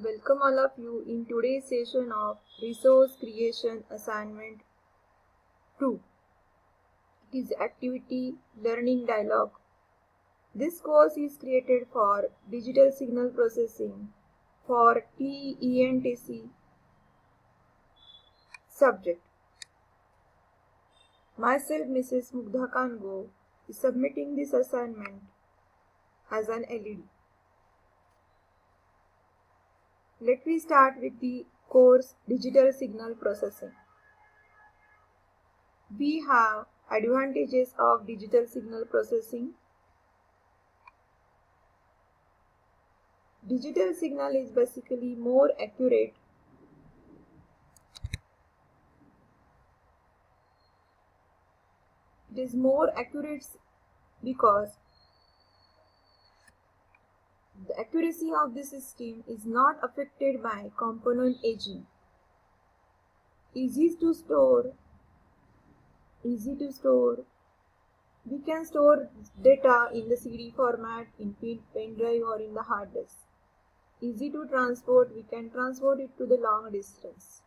Welcome all of you in today's session of Resource Creation Assignment 2. It is Activity Learning Dialogue. This course is created for Digital Signal Processing for TENTC subject. Myself, Mrs. Mugdha Kango, is submitting this assignment as an LED. Let me start with the course Digital Signal Processing. We have advantages of digital signal processing. Digital signal is basically more accurate. It is more accurate because the accuracy of the system is not affected by component aging. Easy to store. We can store data in the CD format, in pen drive or in the hard disk. Easy to transport, we can transport it to the long distance.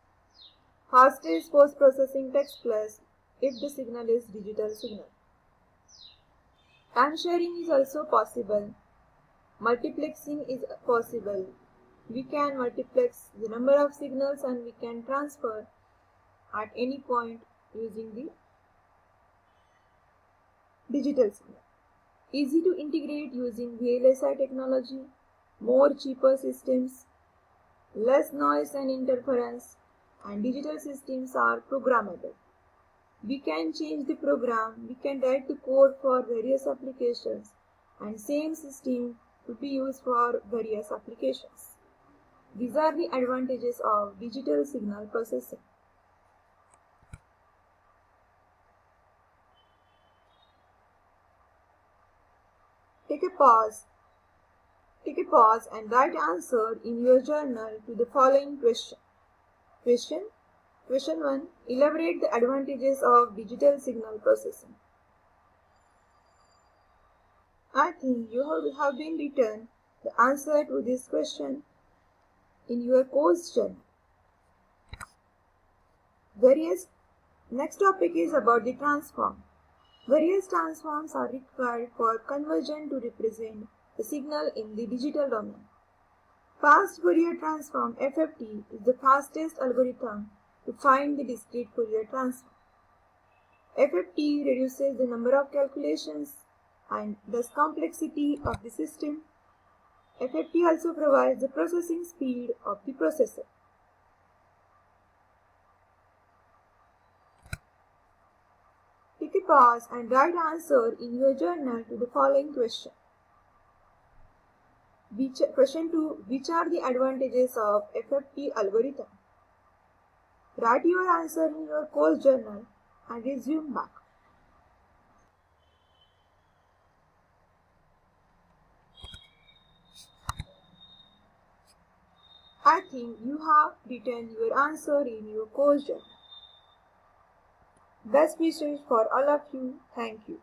Fastest post-processing takes place if the signal is digital signal. Time sharing is also possible. Multiplexing is possible. We can multiplex the number of signals and we can transfer at any point using the digital signal. Easy to integrate using VLSI technology, more cheaper systems, less noise and interference, and digital systems are programmable. We can change the program, we can write the code for various applications, and same system could be used for various applications. These are the advantages of digital signal processing. Take a pause and write answer in your journal to the following question. Question 1. Elaborate the advantages of digital signal processing. I think you have been written the answer to this question in your course journal. Next topic is about the transform. Various transforms are required for conversion to represent the signal in the digital domain. Fast Fourier transform FFT is the fastest algorithm to find the discrete Fourier transform. FFT reduces the number of calculations and thus complexity of the system. FFT also provides the processing speed of the processor. Take a pause and write answer in your journal to the following question. Question 2. Which are the advantages of FFT algorithm? Write your answer in your course journal and resume back. I think you have written your answer in your course journal. Best wishes for all of you. Thank you.